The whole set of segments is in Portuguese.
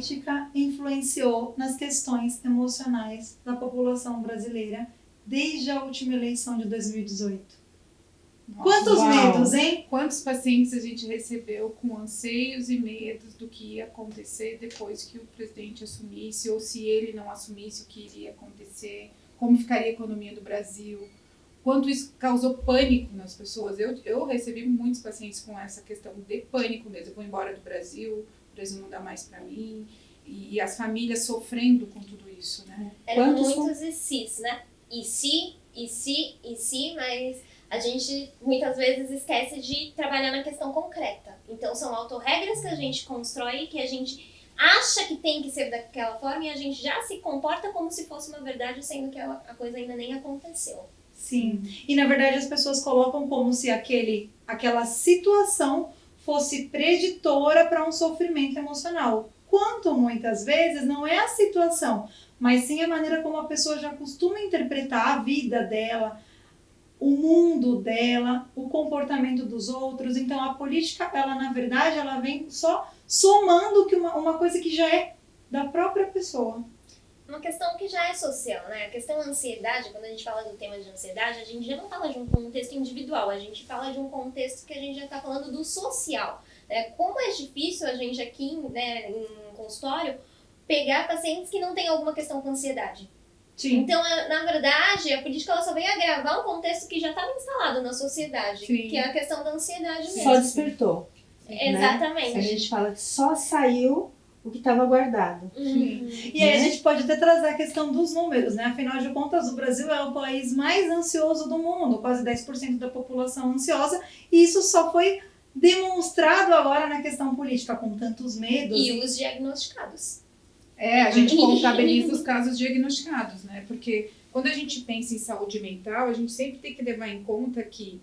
política influenciou nas questões emocionais da população brasileira desde a última eleição de 2018? Nossa, Quantos medos, hein? Quantos pacientes a gente recebeu com anseios e medos do que ia acontecer depois que o presidente assumisse, ou se ele não assumisse, o que iria acontecer, como ficaria a economia do Brasil, quanto isso causou pânico nas pessoas. Eu recebi muitos pacientes com essa questão de pânico mesmo. Eu vou embora do Brasil, o Brasil não dá mais para mim, e as famílias sofrendo com tudo isso, né? Eram muitos e sis, né? E se, mas a gente muitas vezes esquece de trabalhar na questão concreta. Então são autorregras que a gente constrói, que a gente acha que tem que ser daquela forma e a gente já se comporta como se fosse uma verdade, sendo que a coisa ainda nem aconteceu. Sim, e na verdade as pessoas colocam como se aquela situação fosse preditora para um sofrimento emocional. Quanto muitas vezes não é a situação, mas sim a maneira como a pessoa já costuma interpretar a vida dela, o mundo dela, o comportamento dos outros. Então a política, ela na verdade, ela vem só somando que uma coisa que já é da própria pessoa. Uma questão que já é social, né? A questão da ansiedade, quando a gente fala do tema de ansiedade, a gente já não fala de um contexto individual, a gente fala de um contexto que a gente já está falando do social. Né? Como é difícil a gente aqui, né, em consultório, pegar pacientes que não têm alguma questão com ansiedade. Sim. Então, na verdade, a política ela só vem agravar um contexto que já estava instalado na sociedade, Sim. que é a questão da ansiedade mesmo. Só despertou. Exatamente. Né? A gente fala que só saiu o que estava guardado. E aí a gente pode até trazer a questão dos números, né? Afinal de contas, o Brasil é o país mais ansioso do mundo, quase 10% da população ansiosa, e isso só foi demonstrado agora na questão política, com tantos medos. E os diagnosticados. A gente contabiliza os casos diagnosticados, né? Porque quando a gente pensa em saúde mental, a gente sempre tem que levar em conta que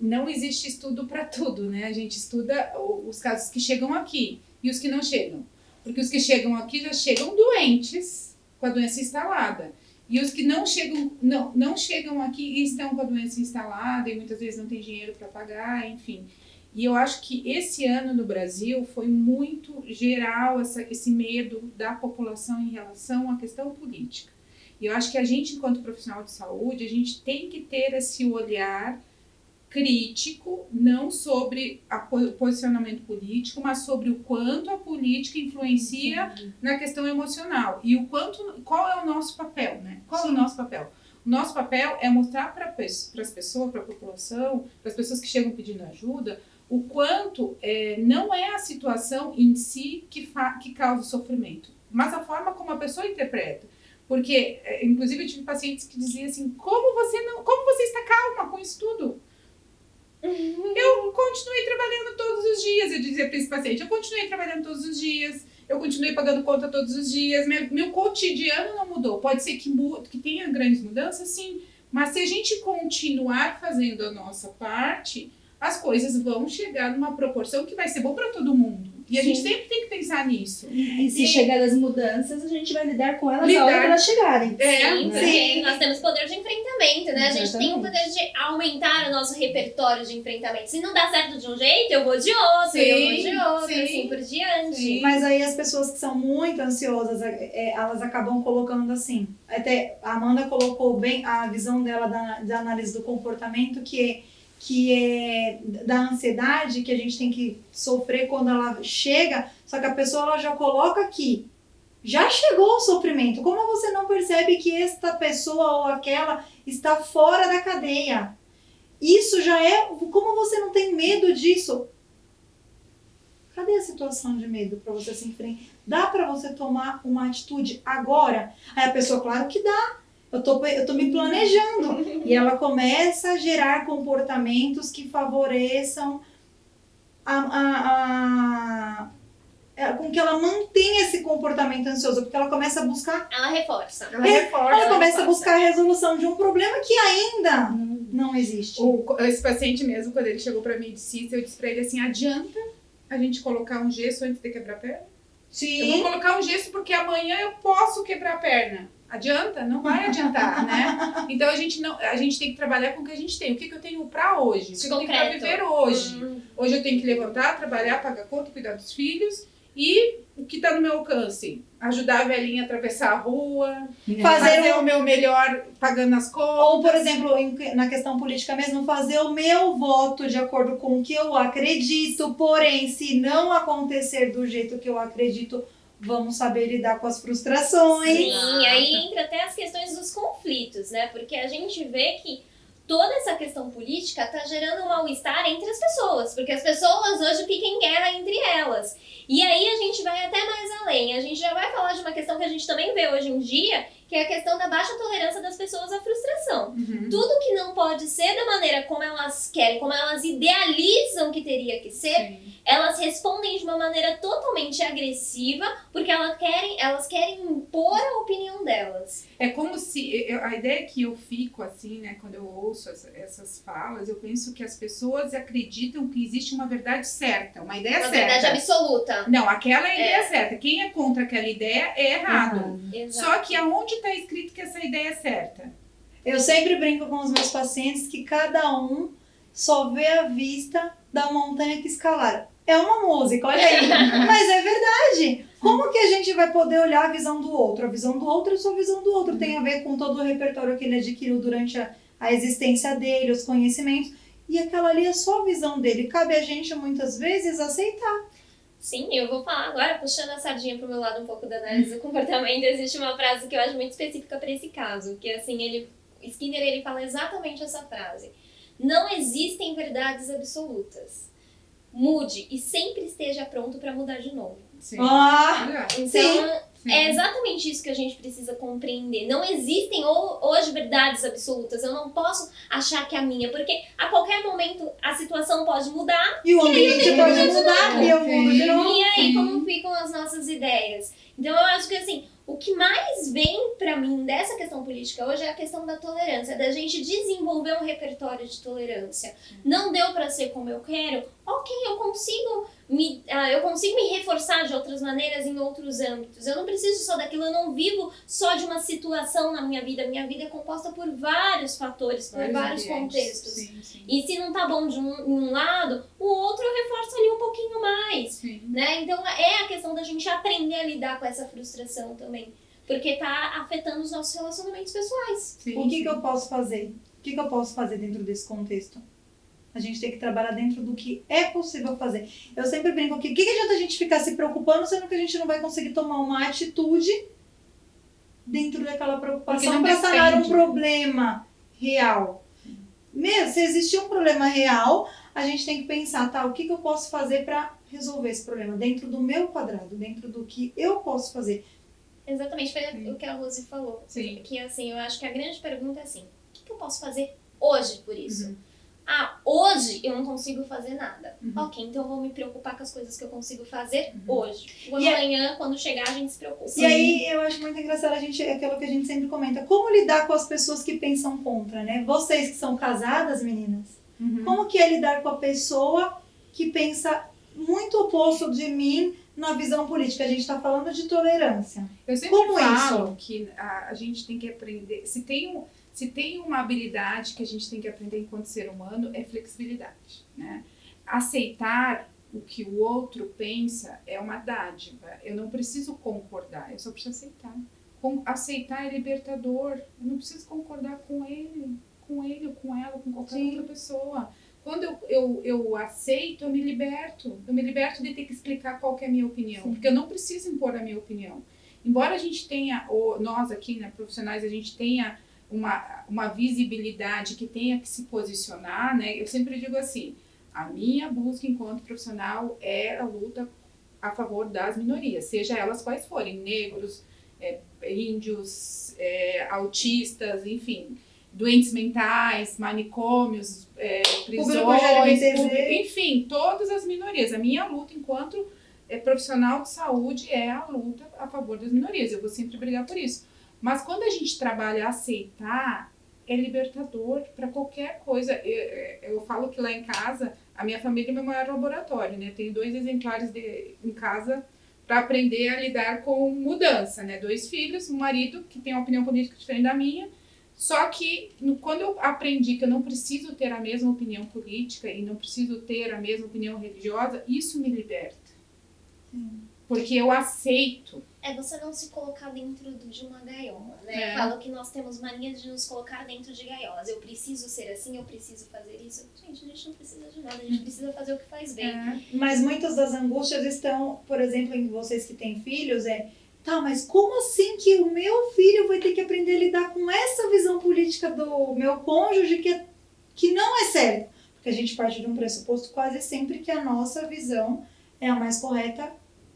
não existe estudo para tudo, né? A gente estuda os casos que chegam aqui e os que não chegam. Porque os que chegam aqui já chegam doentes com a doença instalada. E os que não chegam aqui e estão com a doença instalada e muitas vezes não tem dinheiro para pagar, enfim. E eu acho que esse ano no Brasil foi muito geral esse medo da população em relação à questão política. E eu acho que a gente, enquanto profissional de saúde, a gente tem que ter esse olhar crítico, não sobre o posicionamento político, mas sobre o quanto a política influencia na questão emocional. E qual é o nosso papel, né? Qual é o nosso papel? O nosso papel é mostrar para as pessoas, para a população, para as pessoas que chegam pedindo ajuda, o quanto não é a situação em si que causa o sofrimento, mas a forma como a pessoa interpreta. Porque, inclusive, eu tive pacientes que diziam assim, como você está calma com isso tudo? Eu continuei trabalhando todos os dias, eu dizia para esse paciente, eu continuei trabalhando todos os dias, eu continuei pagando conta todos os dias, meu cotidiano não mudou. Pode ser que tenha grandes mudanças, sim, mas se a gente continuar fazendo a nossa parte, as coisas vão chegar numa proporção que vai ser bom para todo mundo. E a gente sempre tem que pensar nisso. E se chegar as mudanças, a gente vai lidar com elas na hora que elas chegarem. Sim, porque nós temos poder de enfrentamento, né? A gente tem o poder de aumentar o nosso repertório de enfrentamento. Se não dá certo de um jeito, eu vou de outro, assim por diante. Sim. Mas aí as pessoas que são muito ansiosas, elas acabam colocando assim. Até a Amanda colocou bem a visão dela da análise do comportamento, que é da ansiedade, que a gente tem que sofrer quando ela chega, só que a pessoa ela já coloca aqui, já chegou o sofrimento. Como você não percebe que esta pessoa ou aquela está fora da cadeia? Isso já é, como você não tem medo disso? Cadê a situação de medo para você se enfrentar? Dá para você tomar uma atitude agora? Aí a pessoa, claro que dá. Eu tô me planejando. E ela começa a gerar comportamentos que favoreçam com que ela mantenha esse comportamento ansioso, porque ela começa a buscar... Ela reforça. Ela começa a buscar a resolução de um problema que ainda não existe. Esse paciente mesmo, quando ele chegou pra mim e disse, eu disse pra ele assim, adianta a gente colocar um gesso antes de quebrar a perna? Sim. Eu vou colocar um gesso porque amanhã eu posso quebrar a perna. Adianta? Não vai adiantar, né? Então a gente tem que trabalhar com o que a gente tem. O que eu tenho pra hoje? O que eu tenho pra viver hoje? Hoje eu tenho que levantar, trabalhar, pagar conta, cuidar dos filhos E o que está no meu alcance? Ajudar a velhinha a atravessar a rua, Fazer o meu melhor pagando as contas. Ou, por exemplo, na questão política mesmo, fazer o meu voto de acordo com o que eu acredito, porém, se não acontecer do jeito que eu acredito, vamos saber lidar com as frustrações. Sim, aí entra até as questões dos conflitos, né? Porque a gente vê que toda essa questão política está gerando um mal-estar entre as pessoas, porque as pessoas hoje ficam em guerra entre elas. E aí a gente vai até mais além, a gente já vai falar de uma questão que a gente também vê hoje em dia, que é a questão da baixa tolerância das pessoas à frustração. Tudo que não pode ser da maneira como elas querem, como elas idealizam que teria que ser, Sim. elas respondem de uma maneira totalmente agressiva, porque elas querem impor a opinião delas. É como se, a ideia que eu fico assim, né, quando eu ouço essas falas, eu penso que as pessoas acreditam que existe uma verdade certa, uma ideia Uma certa. verdade absoluta. Não, aquela é a ideia certa. Quem é contra aquela ideia é errado. Exato. Só que aonde está escrito que essa ideia é certa? Eu sempre brinco com os meus pacientes que cada um só vê a vista da montanha que escalaram. É uma música, olha aí. Mas é verdade. Como que a gente vai poder olhar a visão do outro? A visão do outro é só a visão do outro. Tem a ver com todo o repertório que ele adquiriu durante a existência dele, os conhecimentos. E aquela ali é só a visão dele. Cabe a gente, muitas vezes, aceitar. Sim, eu vou falar agora, puxando a sardinha pro meu lado um pouco da análise do comportamento, existe uma frase que eu acho muito específica para esse caso, que assim, Skinner ele fala exatamente essa frase. Não existem verdades absolutas. Mude e sempre esteja pronto para mudar de novo. Sim. Então, Sim. é exatamente isso que a gente precisa compreender. Não existem hoje verdades absolutas. Eu não posso achar que é a minha, porque a qualquer momento a situação pode mudar. E o ambiente pode mudar, e eu mudo de novo. E aí, como ficam as nossas ideias? Então, eu acho que assim, o que mais vem pra mim dessa questão política hoje é a questão da tolerância, da gente desenvolver um repertório de tolerância. Não deu pra ser como eu quero? Ok, eu consigo me reforçar de outras maneiras em outros âmbitos. Eu não preciso só daquilo, eu não vivo só de uma situação na minha vida. Minha vida é composta por vários fatores, por vários contextos. Sim. E se não tá bom de um lado, o outro eu reforço ali um pouquinho mais. Sim. Né? Então é a questão da gente aprender a lidar com essa frustração também. Porque tá afetando os nossos relacionamentos pessoais. Sim. O que eu posso fazer? O que eu posso fazer dentro desse contexto? A gente tem que trabalhar dentro do que é possível fazer. Eu sempre brinco aqui, o que adianta a gente ficar se preocupando, sendo que a gente não vai conseguir tomar uma atitude dentro daquela preocupação para sanar um problema real. Mesmo se existir um problema real, a gente tem que pensar, tá, o que eu posso fazer para resolver esse problema? Dentro do meu quadrado, dentro do que eu posso fazer. Exatamente, foi o que a Rose falou. Sim. Que assim, eu acho que a grande pergunta é assim, o que eu posso fazer hoje por isso? Hoje eu não consigo fazer nada. Ok, então eu vou me preocupar com as coisas que eu consigo fazer hoje. O amanhã, quando chegar, a gente se preocupa. E aí eu acho muito engraçado aquilo que a gente sempre comenta. Como lidar com as pessoas que pensam contra, né? Vocês que são casadas, meninas, como que é lidar com a pessoa que pensa muito oposto de mim na visão política? A gente está falando de tolerância. Eu sempre Como falo isso? que a gente tem que aprender. Se tem uma habilidade que a gente tem que aprender enquanto ser humano, é flexibilidade, né? Aceitar o que o outro pensa é uma dádiva. Eu não preciso concordar, eu só preciso aceitar. Aceitar é libertador. Eu não preciso concordar com ele ou com ela, com qualquer outra pessoa. Quando eu aceito, eu me liberto. Eu me liberto de ter que explicar qual que é a minha opinião. Sim. Porque eu não preciso impor a minha opinião. Embora a gente tenha, nós aqui, né, profissionais, a gente tenha uma visibilidade que tenha que se posicionar, né? Eu sempre digo assim, a minha busca enquanto profissional é a luta a favor das minorias, seja elas quais forem, negros, índios, autistas, enfim, doentes mentais, manicômios, prisões, enfim, todas as minorias. A minha luta enquanto profissional de saúde é a luta a favor das minorias, eu vou sempre brigar por isso. Mas quando a gente trabalha aceitar, é libertador para qualquer coisa. Eu falo que lá em casa, a minha família é o meu maior laboratório, né? Tenho 2 exemplares em casa para aprender a lidar com mudança, né? 2 filhos, um marido que tem uma opinião política diferente da minha. Só que quando eu aprendi que eu não preciso ter a mesma opinião política e não preciso ter a mesma opinião religiosa, isso me liberta. porque eu aceito. É você não se colocar dentro de uma gaiola, né? Eu falo que nós temos mania de nos colocar dentro de gaiolas. Eu preciso ser assim, eu preciso fazer isso. Gente, a gente não precisa de nada, a gente precisa fazer o que faz bem. Mas muitas das angústias estão, por exemplo, em vocês que têm filhos, tá, mas como assim que o meu filho vai ter que aprender a lidar com essa visão política do meu cônjuge que não é certa? Porque a gente parte de um pressuposto quase sempre que a nossa visão é a mais correta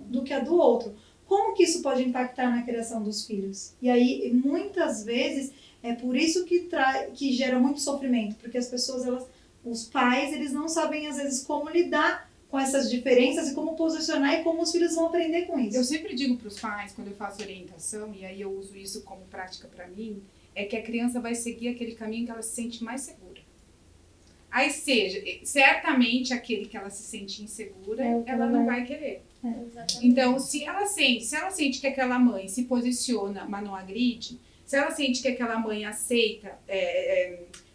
do que a do outro. Como que isso pode impactar na criação dos filhos? E aí, muitas vezes, é por isso que gera muito sofrimento, porque as pessoas, os pais, eles não sabem, às vezes, como lidar com essas diferenças e como posicionar e como os filhos vão aprender com isso. Eu sempre digo para os pais, quando eu faço orientação, e aí eu uso isso como prática para mim, é que a criança vai seguir aquele caminho que ela se sente mais segura. Aí seja, certamente aquele que ela se sente insegura, ela não vai querer. Então, se ela sente que aquela mãe se posiciona, mas não agride, se ela sente que aquela mãe aceita,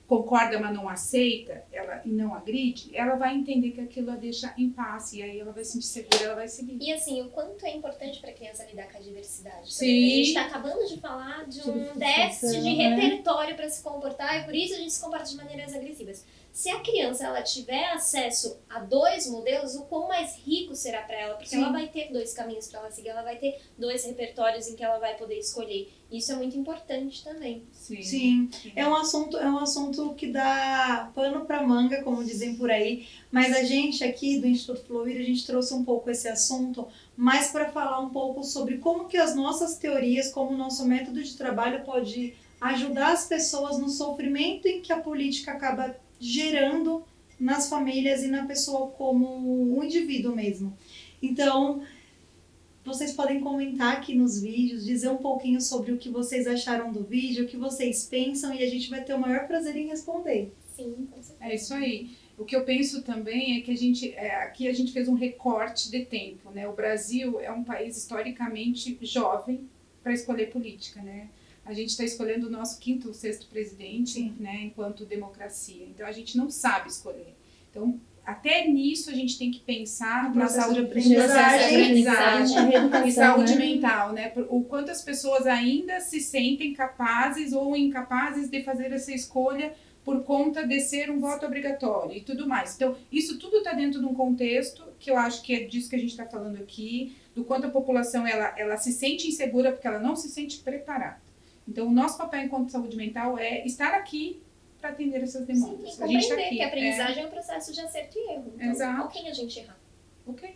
concorda, mas não aceita, e não agride, ela vai entender que aquilo a deixa em paz, e aí ela vai se sentir segura, ela vai seguir. E assim, o quanto é importante para a criança lidar com a diversidade. Sim. Também. A gente está acabando de falar de um déficit de repertório para se comportar, e por isso a gente se comporta de maneiras agressivas. Se a criança ela tiver acesso a 2 modelos, o quão mais rico será para ela, porque ela vai ter 2 caminhos para ela seguir, ela vai ter 2 repertórios em que ela vai poder escolher. Isso é muito importante também. Sim. É um assunto que dá pano para manga, como dizem por aí, mas a gente aqui do Instituto Flowir, a gente trouxe um pouco esse assunto, mais para falar um pouco sobre como que as nossas teorias, como o nosso método de trabalho pode ajudar as pessoas no sofrimento em que a política acaba gerando nas famílias e na pessoa como um indivíduo mesmo. Então, vocês podem comentar aqui nos vídeos, dizer um pouquinho sobre o que vocês acharam do vídeo, o que vocês pensam, e a gente vai ter o maior prazer em responder. Sim, com certeza. É isso aí. O que eu penso também é que aqui a gente fez um recorte de tempo, né? O Brasil é um país historicamente jovem para escolher política, né? A gente está escolhendo o nosso 5º ou 6º presidente, né, enquanto democracia. Então, a gente não sabe escolher. Então, até nisso a gente tem que pensar na saúde e saúde mental, né? O quanto as pessoas ainda se sentem capazes ou incapazes de fazer essa escolha por conta de ser um voto obrigatório e tudo mais. Então, isso tudo está dentro de um contexto que eu acho que é disso que a gente está falando aqui, do quanto a população ela se sente insegura porque ela não se sente preparada. Então, o nosso papel enquanto saúde mental é estar aqui para atender essas demandas. Sim, e compreender que a aprendizagem é um processo de acerto e erro. Então, Exato. Ok a gente errar. Ok.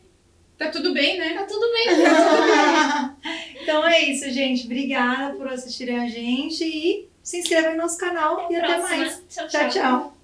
Tá tudo bem, né? Tá tudo bem. Então é isso, gente. Obrigada por assistirem a gente e se inscreva no nosso canal e até mais. Tchau, Tchau, tchau.